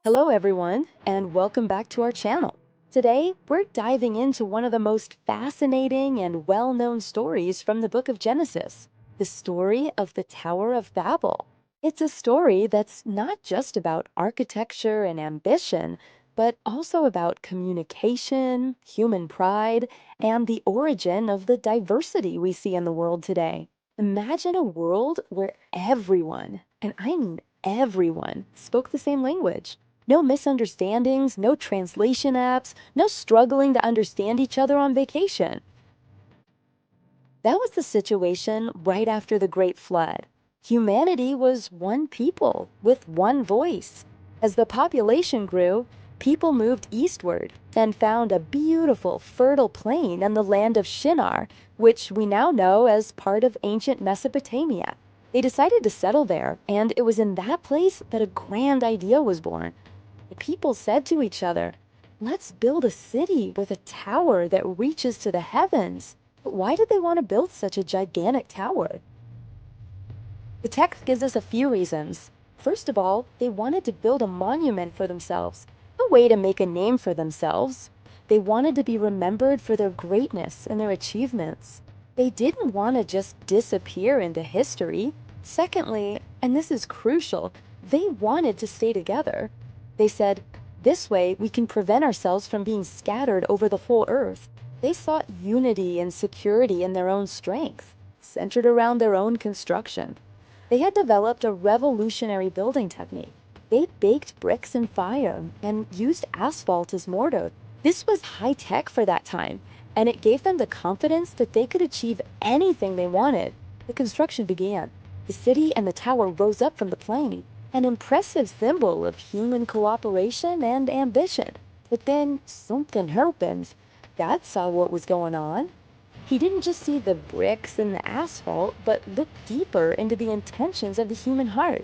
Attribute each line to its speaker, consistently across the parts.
Speaker 1: Hello everyone, and welcome back to our channel. Today, we're diving into one of the most fascinating and well-known stories from the book of Genesis, the story of the Tower of Babel. It's a story that's not just about architecture and ambition, but also about communication, human pride, and the origin of the diversity we see in the world today. Imagine a world where everyone, and I mean everyone, spoke the same language. No misunderstandings, no translation apps, no struggling to understand each other on vacation. That was the situation right after the Great Flood. Humanity was one people with one voice. As the population grew, people moved eastward and found a beautiful, fertile plain in the land of Shinar, which we now know as part of ancient Mesopotamia. They decided to settle there, and it was in that place that a grand idea was born. The people said to each other, "Let's build a city with a tower that reaches to the heavens." But why did they want to build such a gigantic tower? The text gives us a few reasons. First of all, they wanted to build a monument for themselves, a way to make a name for themselves. They wanted to be remembered for their greatness and their achievements. They didn't want to just disappear into history. Secondly, and this is crucial, they wanted to stay together. They said, "This way we can prevent ourselves from being scattered over the whole earth." They sought unity and security in their own strength, centered around their own construction. They had developed a revolutionary building technique. They baked bricks in fire and used asphalt as mortar. This was high tech for that time, and it gave them the confidence that they could achieve anything they wanted. The construction began. The city and the tower rose up from the plain, an impressive symbol of human cooperation and ambition. But then something happened. God saw what was going on. He didn't just see the bricks and the asphalt, but looked deeper into the intentions of the human heart.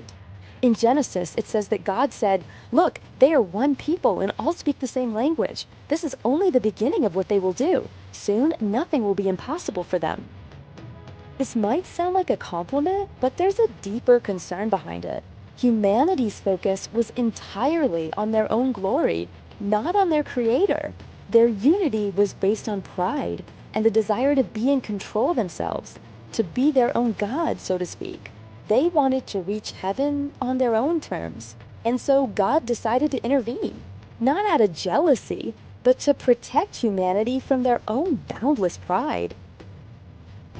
Speaker 1: In Genesis, it says that God said, "Look, they are one people and all speak the same language. This is only the beginning of what they will do. Soon, nothing will be impossible for them." This might sound like a compliment, but there's a deeper concern behind it. Humanity's focus was entirely on their own glory, not on their creator. Their unity was based on pride and the desire to be in control of themselves, to be their own God, so to speak. They wanted to reach heaven on their own terms, and so God decided to intervene, not out of jealousy, but to protect humanity from their own boundless pride.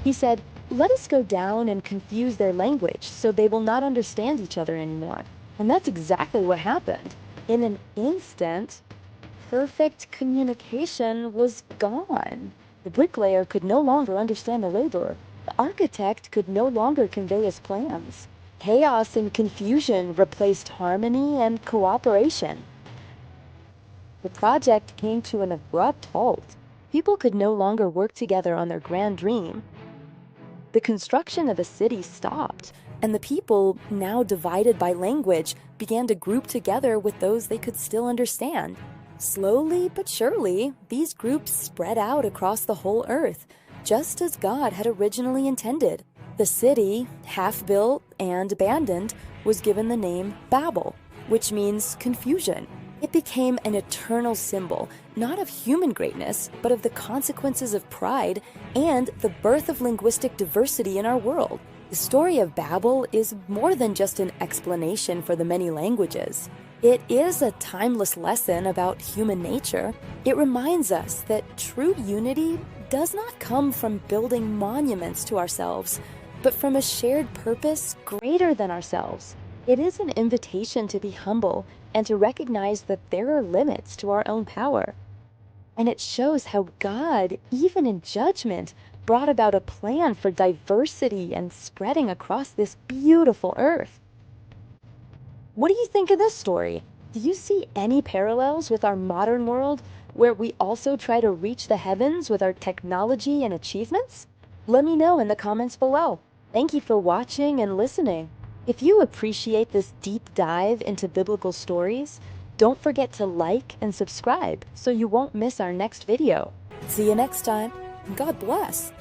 Speaker 1: He said, "Let us go down and confuse their language so they will not understand each other anymore." And that's exactly what happened. In an instant, perfect communication was gone. The bricklayer could no longer understand the laborer. The architect could no longer convey his plans. Chaos and confusion replaced harmony and cooperation. The project came to an abrupt halt. People could no longer work together on their grand dream. The construction of the city stopped, and the people, now divided by language, began to group together with those they could still understand. Slowly but surely, these groups spread out across the whole earth, just as God had originally intended. The city, half-built and abandoned, was given the name Babel, which means confusion. It became an eternal symbol, not of human greatness, but of the consequences of pride and the birth of linguistic diversity in our world. The story of Babel is more than just an explanation for the many languages. It is a timeless lesson about human nature. It reminds us that true unity does not come from building monuments to ourselves, but from a shared purpose greater than ourselves. It is an invitation to be humble and to recognize that there are limits to our own power. And it shows how God, even in judgment, brought about a plan for diversity and spreading across this beautiful earth. What do you think of this story? Do you see any parallels with our modern world where we also try to reach the heavens with our technology and achievements? Let me know in the comments below. Thank you for watching and listening. If you appreciate this deep dive into biblical stories, don't forget to like and subscribe so you won't miss our next video. See you next time, and God bless.